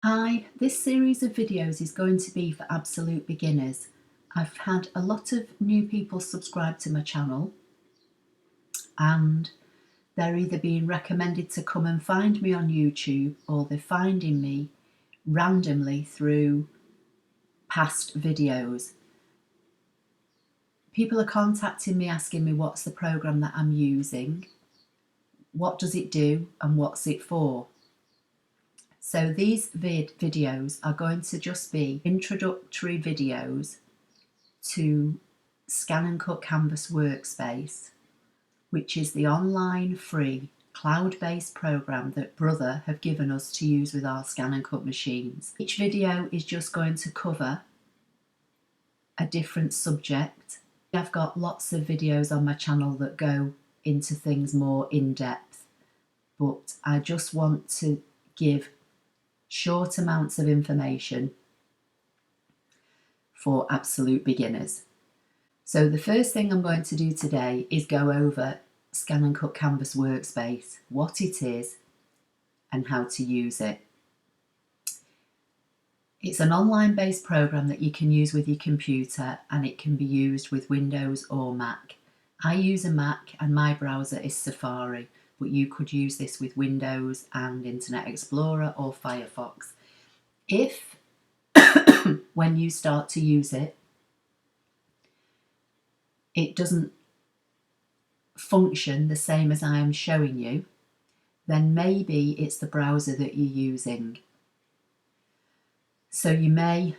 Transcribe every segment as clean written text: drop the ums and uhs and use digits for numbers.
Hi, this series of videos is going to be for absolute beginners. I've had a lot of new people subscribe to my channel and they're either being recommended to come and find me on YouTube or they're finding me randomly through past videos. People are contacting me asking me what's the program that I'm using, what does it do and what's it for. So these videos are going to just be introductory videos to ScanNCut Canvas Workspace, which is the online free cloud-based program that Brother have given us to use with our ScanNCut machines. Each video is just going to cover a different subject. I've got lots of videos on my channel that go into things more in depth, but I just want to give short amounts of information for absolute beginners. So the first thing I'm going to do today is go over ScanNCut Canvas Workspace, what it is and how to use it. It's an online based program that you can use with your computer and it can be used with Windows or Mac. I use a Mac and my browser is Safari, but you could use this with Windows and Internet Explorer or Firefox. If when you start to use it, it doesn't function the same as I am showing you, then maybe it's the browser that you're using. So you may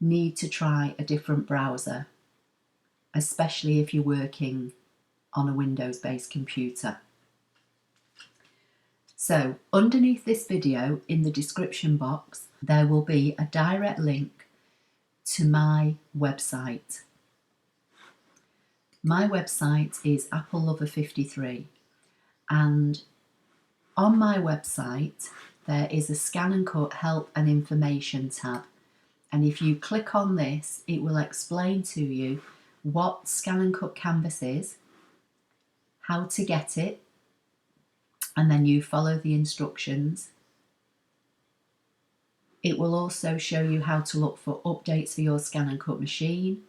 need to try a different browser, especially if you're working on a Windows-based computer. So underneath this video in the description box, there will be a direct link to my website. My website is AppleLover53, and on my website there is a ScanNCut Help and Information tab, and if you click on this it will explain to you what ScanNCut Canvas is, how to get it, and then you follow the instructions. It will also show you how to look for updates for your ScanNCut machine.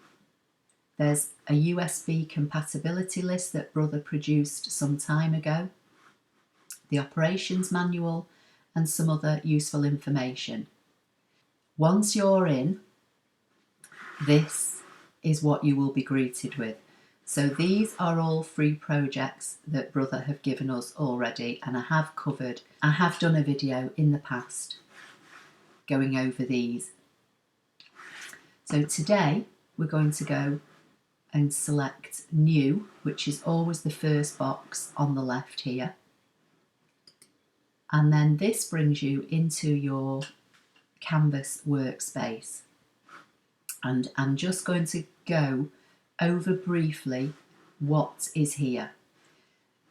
There's a USB compatibility list that Brother produced some time ago, the operations manual, and some other useful information. Once you're in, this is what you will be greeted with. So these are all free projects that Brother have given us already, and I have done a video in the past going over these. So today we're going to go and select New, which is always the first box on the left here. And then this brings you into your Canvas workspace. And I'm just going to go over briefly what is here.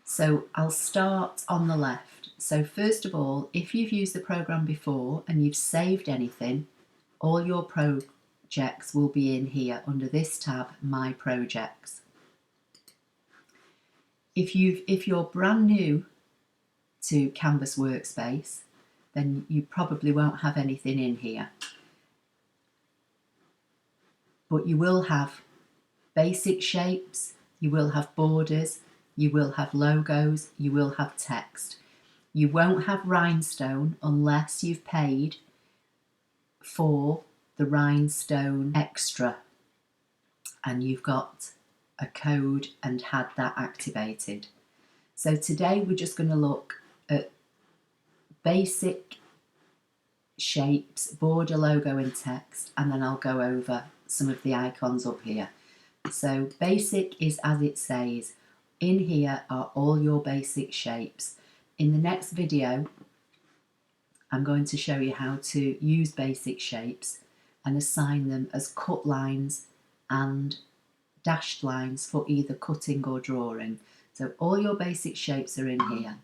So I'll start on the left. So first of all, if you've used the program before and you've saved anything, all your projects will be in here under this tab, My Projects. If you're brand new to Canvas Workspace, then you probably won't have anything in here. But you will have basic shapes, you will have borders, you will have logos, you will have text. You won't have rhinestone unless you've paid for the rhinestone extra and you've got a code and had that activated. So today we're just going to look at basic shapes, border, logo and text, and then I'll go over some of the icons up here. So basic is as it says. In here are all your basic shapes. In the next video I'm going to show you how to use basic shapes and assign them as cut lines and dashed lines for either cutting or drawing. So all your basic shapes are in here.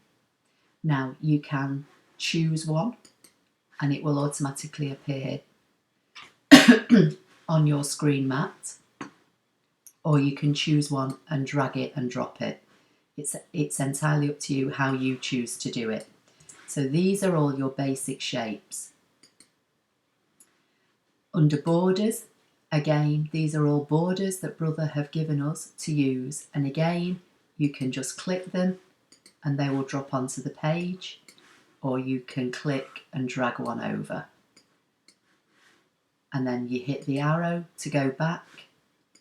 Now you can choose one and it will automatically appear on your screen mat, or you can choose one and drag it and drop it. It's entirely up to you how you choose to do it. So these are all your basic shapes. Under borders, again, these are all borders that Brother have given us to use. And again, you can just click them and they will drop onto the page, or you can click and drag one over. And then you hit the arrow to go back.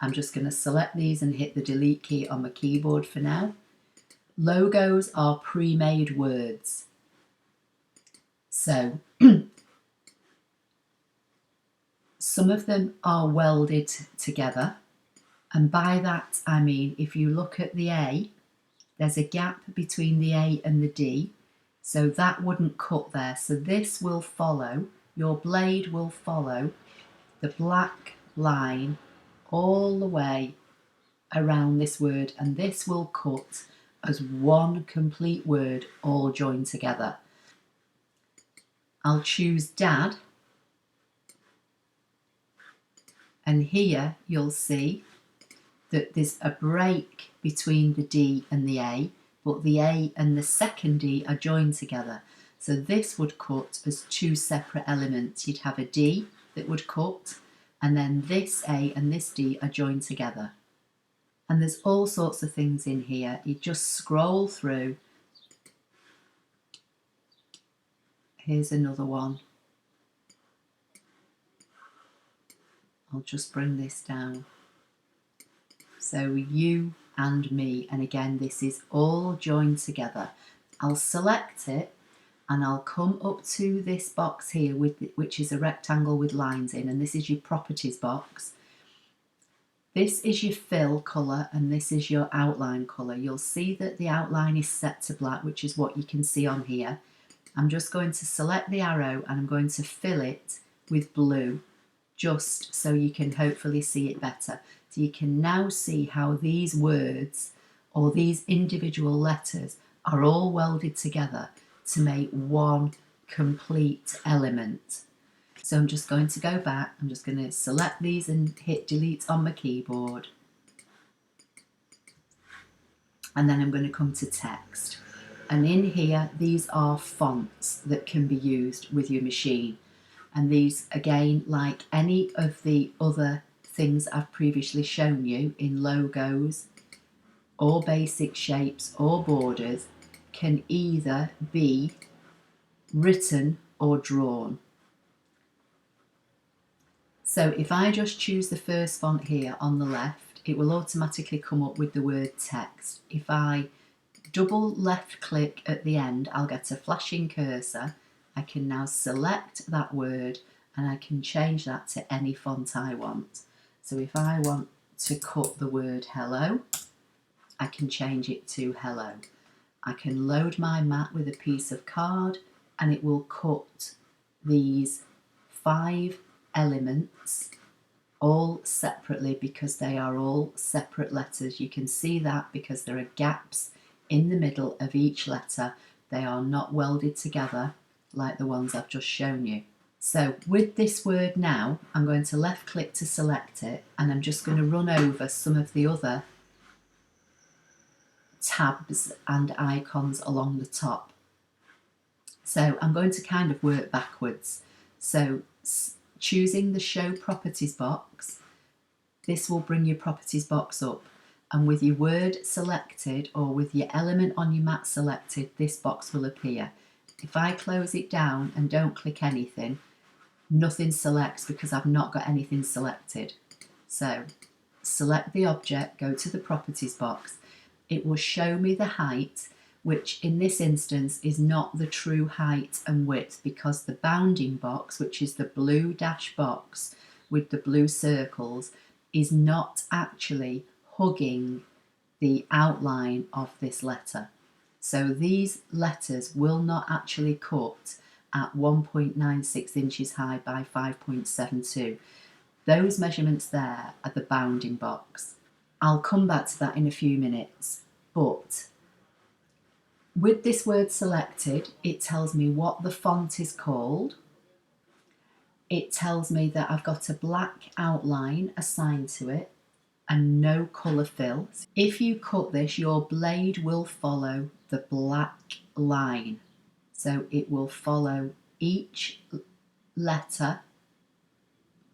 I'm just going to select these and hit the delete key on my keyboard for now. Logos are pre-made words. So some of them are welded together. And by that, I mean, if you look at the A, there's a gap between the A and the D. So that wouldn't cut there. So this will follow, your blade will follow the black line all the way around this word, and this will cut as one complete word all joined together. I'll choose Dad, and here you'll see that there's a break between the D and the A, but the A and the second D are joined together. So this would cut as two separate elements. You'd have a D that would cut, and then this A and this D are joined together. And there's all sorts of things in here. You just scroll through. Here's another one. I'll just bring this down. So you and me, and again, this is all joined together. I'll select it and I'll come up to this box here, which is a rectangle with lines in, and this is your properties box. This is your fill colour and this is your outline colour. You'll see that the outline is set to black, which is what you can see on here. I'm just going to select the arrow and I'm going to fill it with blue, just so you can hopefully see it better. So you can now see how these words or these individual letters are all welded together to make one complete element. So I'm just going to go back, I'm just going to select these and hit delete on my keyboard. And then I'm going to come to text. And in here, these are fonts that can be used with your machine. And these, again, like any of the other things I've previously shown you in logos or basic shapes or borders, can either be written or drawn. So if I just choose the first font here on the left, it will automatically come up with the word text. If I double left click at the end, I'll get a flashing cursor. I can now select that word and I can change that to any font I want. So if I want to cut the word hello, I can change it to hello. I can load my mat with a piece of card and it will cut these 5 elements all separately because they are all separate letters. You can see that because there are gaps in the middle of each letter. They are not welded together like the ones I've just shown you. So with this word now, I'm going to left click to select it, and I'm just going to run over some of the other tabs and icons along the top. So I'm going to kind of work backwards. So choosing the show properties box, this will bring your properties box up, and with your word selected or with your element on your mat selected, this box will appear. If I close it down and don't click anything, nothing selects because I've not got anything selected. So select the object, go to the properties box. It will show me the height, which in this instance is not the true height and width, because the bounding box, which is the blue dash box with the blue circles, is not actually hugging the outline of this letter. So these letters will not actually cut at 1.96 inches high by 5.72. Those measurements there are the bounding box. I'll come back to that in a few minutes, but with this word selected, it tells me what the font is called. It tells me that I've got a black outline assigned to it and no colour fill. If you cut this, your blade will follow the black line. So it will follow each letter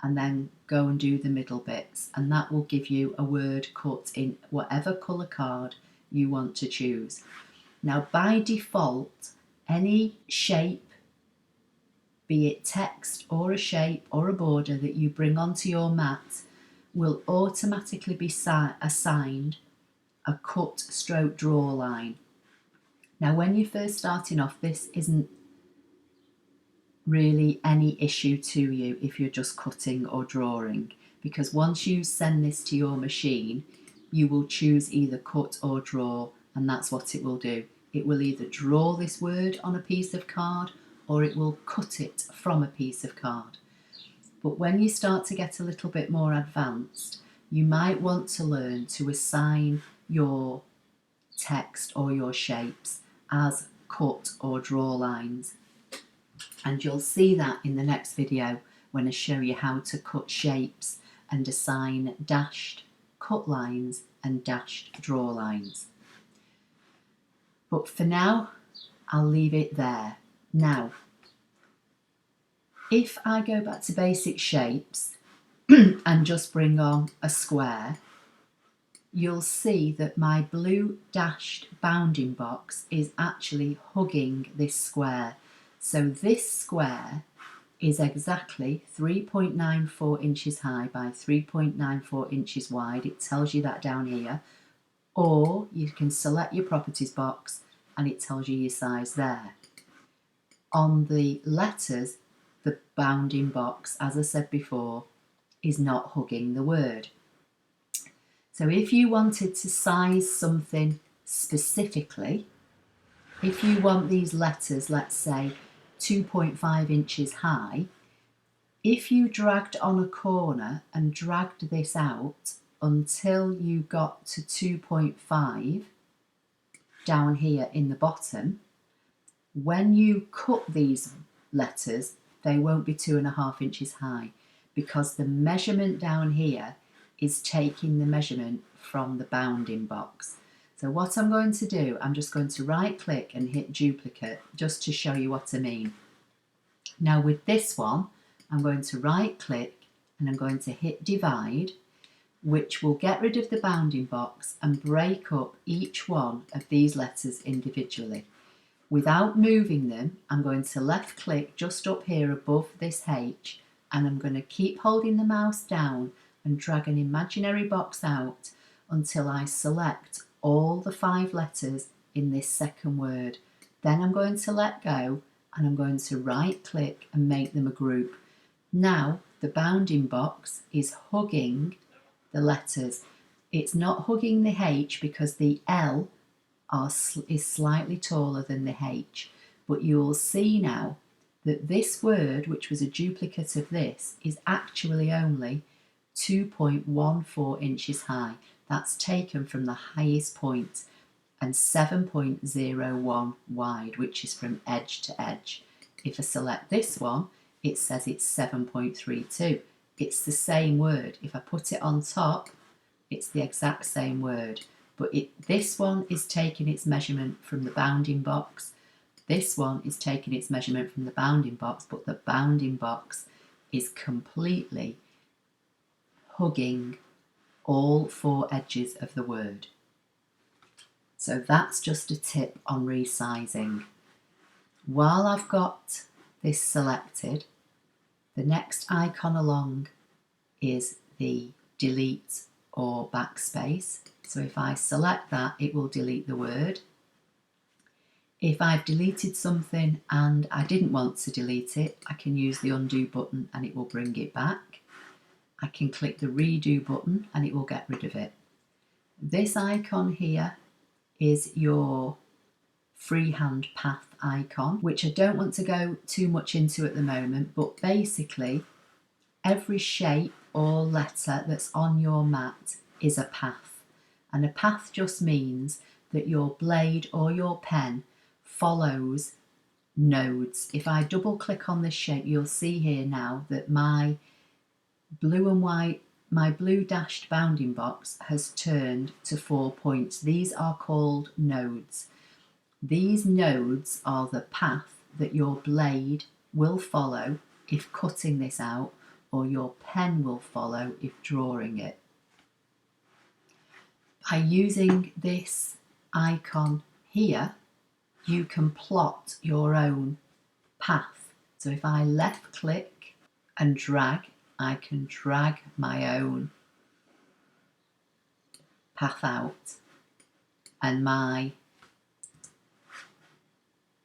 and then go and do the middle bits, and that will give you a word cut in whatever colour card you want to choose. Now by default, any shape, be it text or a shape or a border that you bring onto your mat, will automatically be assigned a cut stroke draw line. Now when you're first starting off, this isn't really any issue to you if you're just cutting or drawing, because once you send this to your machine, you will choose either cut or draw, and that's what it will do. It will either draw this word on a piece of card or it will cut it from a piece of card. But when you start to get a little bit more advanced, you might want to learn to assign your text or your shapes as cut or draw lines. And you'll see that in the next video when I show you how to cut shapes and assign dashed cut lines and dashed draw lines. But for now, I'll leave it there. Now, if I go back to basic shapes and just bring on a square, you'll see that my blue dashed bounding box is actually hugging this square. So this square is exactly 3.94 inches high by 3.94 inches wide. It tells you that down here. Or you can select your properties box and it tells you your size there. On the letters, the bounding box, as I said before, is not hugging the word. So if you wanted to size something specifically, if you want these letters, let's say 2.5 inches high, if you dragged on a corner and dragged this out until you got to 2.5 down here in the bottom, when you cut these letters, they won't be 2.5 inches high, because the measurement down here is taking the measurement from the bounding box. So what I'm going to do, I'm just going to right click and hit duplicate just to show you what I mean. Now with this one, I'm going to right click and I'm going to hit divide, which will get rid of the bounding box and break up each one of these letters individually. Without moving them, I'm going to left click just up here above this H, and I'm going to keep holding the mouse down and drag an imaginary box out until I select all the 5 letters in this second word. Then I'm going to let go and I'm going to right click and make them a group. Now the bounding box is hugging the letters. It's not hugging the H because the L is slightly taller than the H, but you'll see now that this word, which was a duplicate of this, is actually only 2.14 inches high. That's taken from the highest point, and 7.01 wide, which is from edge to edge. If I select this one, it says it's 7.32. It's the same word. If I put it on top, it's the exact same word. But this one is taking its measurement from the bounding box. This one is taking its measurement from the bounding box, but the bounding box is completely hugging all 4 edges of the word. So that's just a tip on resizing. While I've got this selected, the next icon along is the delete or backspace. So if I select that, it will delete the word. If I've deleted something and I didn't want to delete it, I can use the undo button and it will bring it back. I can click the redo button and it will get rid of it. This icon here is your Freehand Path icon, which I don't want to go too much into at the moment, but basically every shape or letter that's on your mat is a path. And a path just means that your blade or your pen follows nodes. If I double click on this shape, you'll see here now that my blue and white, my blue dashed bounding box has turned to 4 points. These are called nodes. These nodes are the path that your blade will follow if cutting this out, or your pen will follow if drawing it. By using this icon here, you can plot your own path. So if I left click and drag, I can drag my own path out, and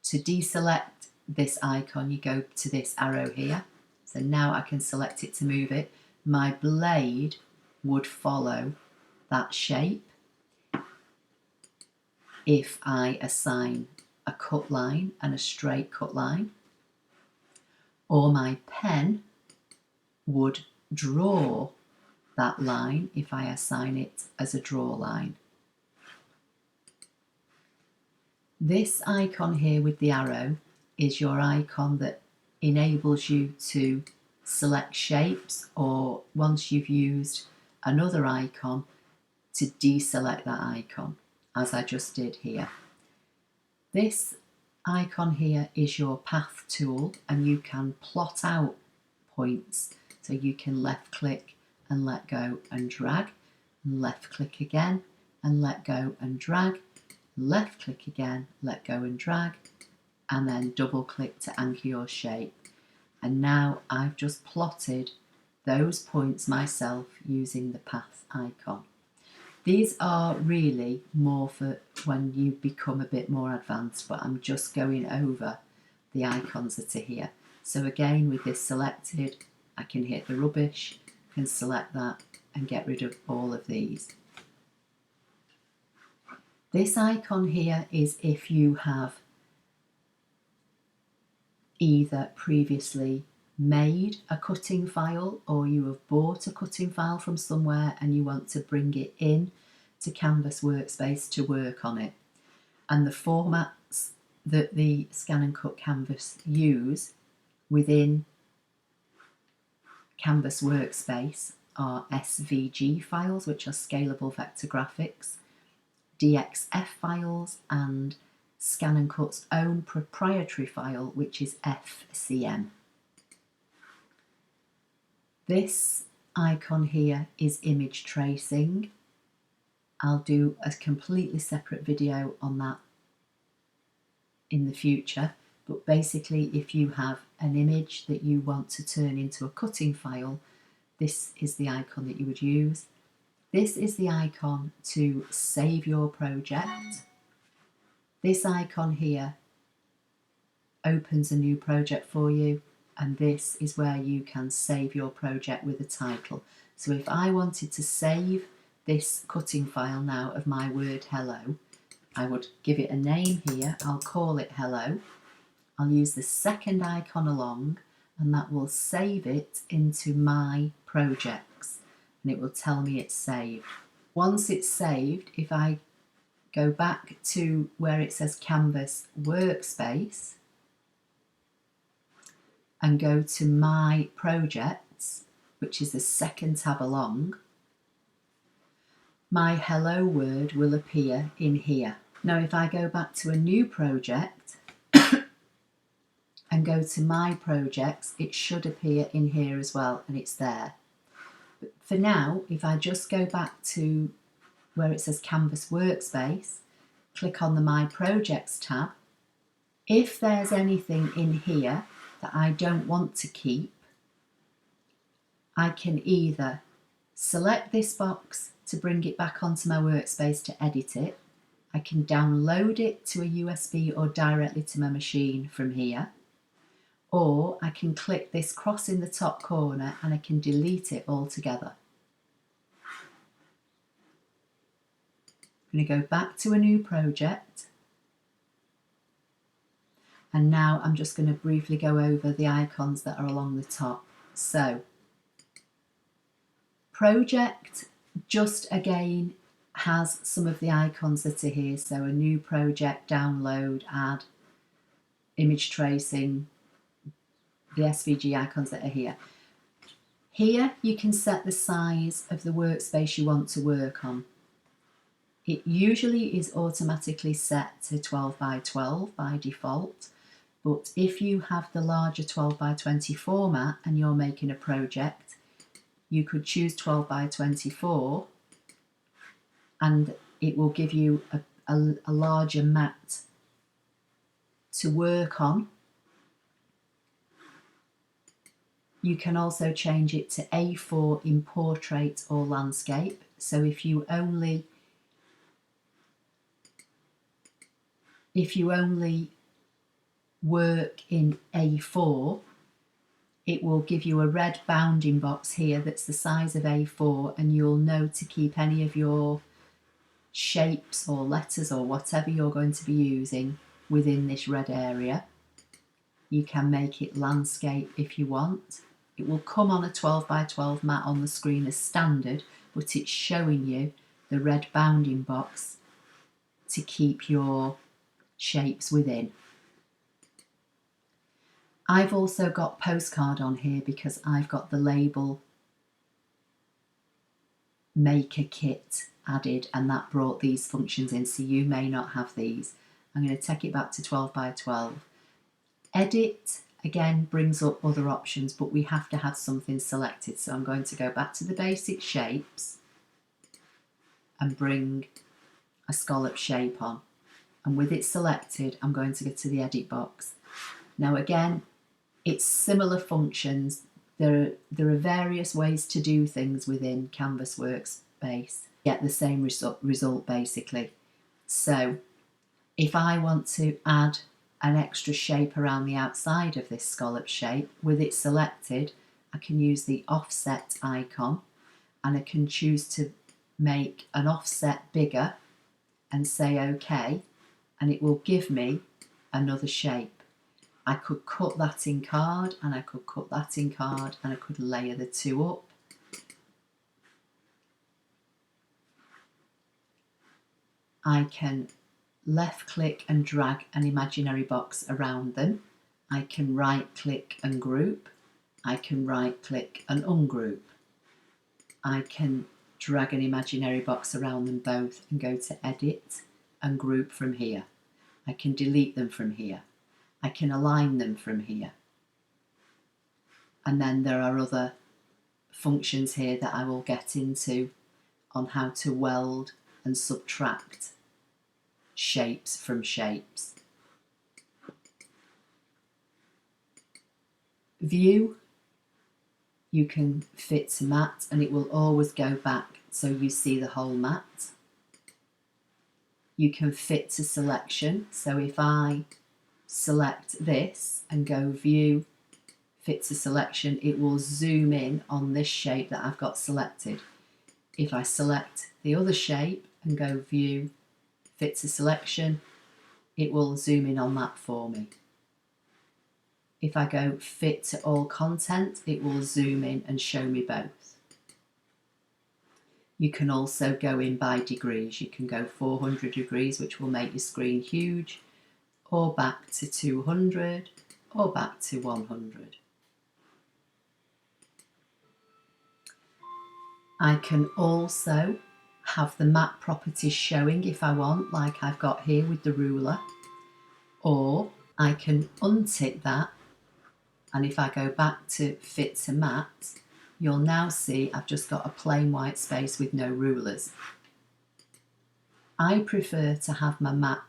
to deselect this icon, you go to this arrow here. So now I can select it to move it. My blade would follow that shape if I assign a cut line and a straight cut line, or my pen would draw that line if I assign it as a draw line. This icon here with the arrow is your icon that enables you to select shapes, or once you've used another icon, to deselect that icon, as I just did here. This icon here is your path tool, and you can plot out points. So you can left click and let go and drag, and left click again and let go and drag, left click again, let go and drag, and then double click to anchor your shape. And now I've just plotted those points myself using the path icon. These are really more for when you become a bit more advanced, but I'm just going over the icons that are here. So again, with this selected, I can hit the rubbish, can select that and get rid of all of these. This icon here is if you have either previously made a cutting file, or you have bought a cutting file from somewhere and you want to bring it in to Canvas Workspace to work on it. And the formats that the ScanNCut Canvas use within Canvas Workspace are SVG files, which are scalable vector graphics, DXF files, and ScanNCut's own proprietary file, which is FCM. This icon here is image tracing. I'll do a completely separate video on that in the future, but basically if you have an image that you want to turn into a cutting file, this is the icon that you would use. This is the icon to save your project. This icon here opens a new project for you, and this is where you can save your project with a title. So if I wanted to save this cutting file now of my word hello, I would give it a name here. I'll call it hello. I'll use the second icon along, and that will save it into my projects, and it will tell me it's saved. Once it's saved, if I go back to where it says Canvas Workspace and go to My Projects, which is the second tab along, my hello word will appear in here. Now if I go back to a new project and go to My Projects, it should appear in here as well, and it's there. But for now, if I just go back to where it says Canvas Workspace, click on the My Projects tab. If there's anything in here that I don't want to keep, I can either select this box to bring it back onto my workspace to edit it. I can download it to a USB or directly to my machine from here, or I can click this cross in the top corner and I can delete it altogether. I'm going to go back to a new project, and now I'm just going to briefly go over the icons that are along the top. So project just again has some of the icons that are here, so a new project, download, add, image tracing, the SVG icons that are here. Here you can set the size of the workspace you want to work on. It usually is automatically set to 12 by 12 by default, But if you have the larger 12 by 20 format and you're making a project, you could choose 12 by 24 and it will give you a larger mat to work on. You can also change it to A4 in portrait or landscape. So if you only work in A4, it will give you a red bounding box here that's the size of A4, and you'll know to keep any of your shapes or letters or whatever you're going to be using within this red area. You can make it landscape if you want. It will come on a 12 by 12 mat on the screen as standard, but it's showing you the red bounding box to keep your shapes within. I've also got postcard on here because I've got the label maker kit added, and that brought these functions in, so you may not have these. I'm going to take it back to 12 by 12. Edit again brings up other options, but we have to have something selected, so I'm going to go back to the basic shapes and bring a scallop shape on, and with it selected I'm going to go to the edit box. Now again, it's similar functions. There are various ways to do things within Canvas Workspace, get the same result basically. So if I want to add an extra shape around the outside of this scallop shape, with it selected, I can use the offset icon and I can choose to make an offset bigger and say OK, and it will give me another shape. I could cut that in card, and I could cut that in card, and I could layer the two up. I can left click and drag an imaginary box around them. I can right click and group. I can right click and ungroup. I can drag an imaginary box around them both and go to edit and group from here. I can delete them from here. I can align them from here. And then there are other functions here that I will get into on how to weld and subtract shapes from shapes. View, you can fit to mat and it will always go back so you see the whole mat. You can fit to selection, so if I select this and go view, fit to selection, it will zoom in on this shape that I've got selected. If I select the other shape and go view, fit to selection, it will zoom in on that for me. If I go fit to all content, it will zoom in and show me both. You can also go in by degrees. You can go 400 degrees, which will make your screen huge, or back to 200, or back to 100. I can also have the map properties showing if I want, like I've got here with the ruler, or I can untick that, and if I go back to fit to mat, you'll now see I've just got a plain white space with no rulers. I prefer to have my map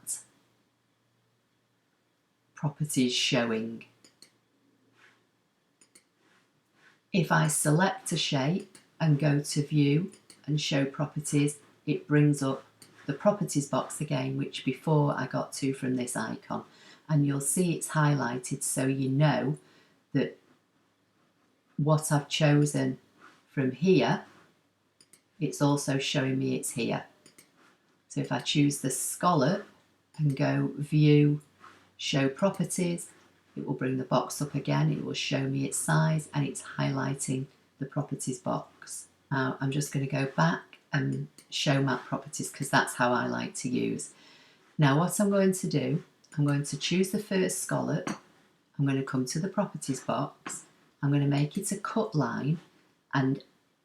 properties showing. If I select a shape and go to view and show properties, it brings up the properties box again, which before I got to from this icon, and you'll see it's highlighted so you know that what I've chosen from here, it's also showing me it's here. So if I choose the scallop and go view, show properties, it will bring the box up again, it will show me its size, and it's highlighting the properties box. Now I'm just going to go back and show map properties because that's how I like to use. Now what I'm going to do, I'm going to choose the first scallop, I'm going to come to the properties box, I'm going to make it a cut line, and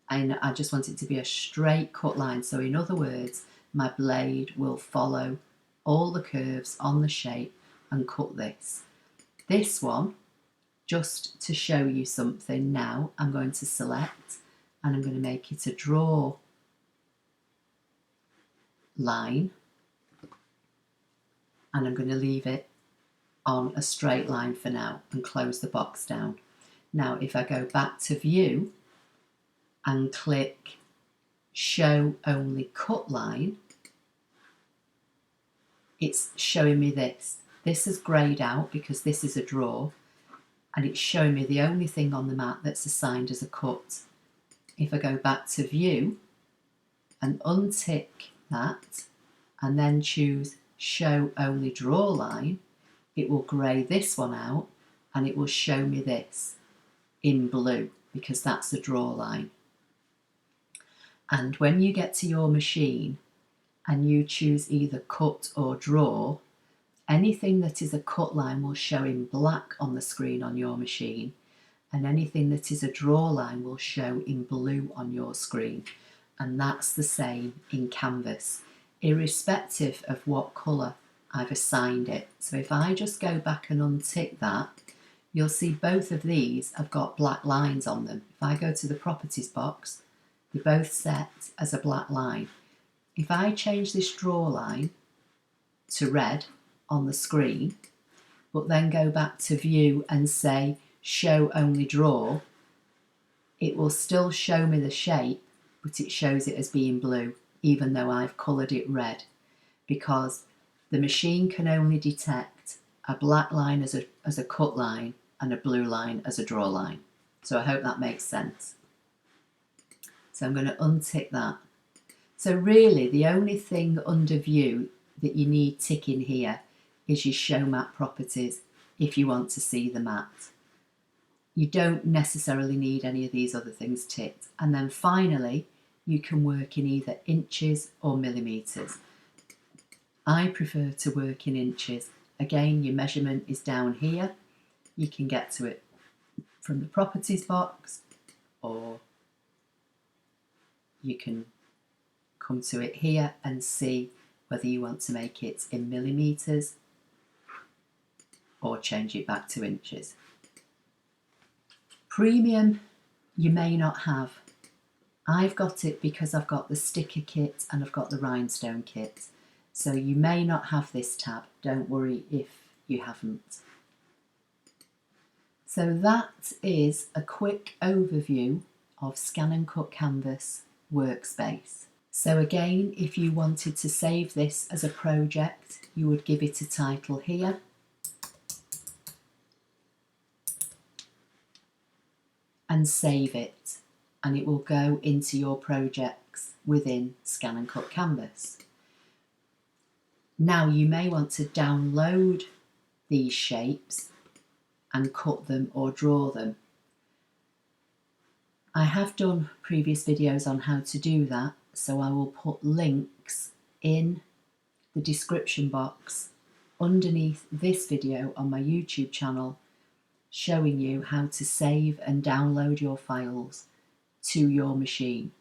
I just want it to be a straight cut line. So in other words, my blade will follow all the curves on the shape and cut this. This one, just to show you something now, I'm going to select and I'm going to make it a draw line, and I'm going to leave it on a straight line for now and close the box down. Now if I go back to view and click show only cut line, it's showing me this. This is greyed out because this is a draw, and it's showing me the only thing on the mat that's assigned as a cut. If I go back to view and untick that and then choose show only draw line, it will grey this one out and it will show me this in blue because that's a draw line. And when you get to your machine and you choose either cut or draw, anything that is a cut line will show in black on the screen on your machine, and anything that is a draw line will show in blue on your screen. And that's the same in Canvas, irrespective of what colour I've assigned it. So if I just go back and untick that, you'll see both of these have got black lines on them. If I go to the properties box, they're both set as a black line. If I change this draw line to red on the screen, but then go back to view and say show only draw, it will still show me the shape, but it shows it as being blue, even though I've coloured it red, because the machine can only detect a black line as a cut line and a blue line as a draw line. So I hope that makes sense. So I'm going to untick that. So really the only thing under view that you need ticking here is your show mat properties if you want to see the mat. You don't necessarily need any of these other things ticked. And then finally, you can work in either inches or millimetres. I prefer to work in inches. Again, your measurement is down here. You can get to it from the properties box, or you can come to it here and see whether you want to make it in millimetres or change it back to inches. Premium you may not have. I've got it because I've got the sticker kit and I've got the rhinestone kit. So you may not have this tab. Don't worry if you haven't. So that is a quick overview of ScanNCut Canvas Workspace. So again, if you wanted to save this as a project, you would give it a title here. And save it, and it will go into your projects within ScanNCut Canvas. Now you may want to download these shapes and cut them or draw them. I have done previous videos on how to do that, so I will put links in the description box underneath this video on my YouTube channel, showing you how to save and download your files to your machine.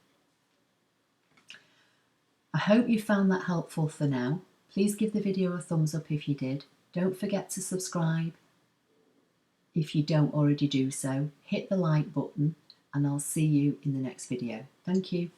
I hope you found that helpful for now. Please give the video a thumbs up if you did. Don't forget to subscribe if you don't already do so. Hit the like button and I'll see you in the next video. Thank you.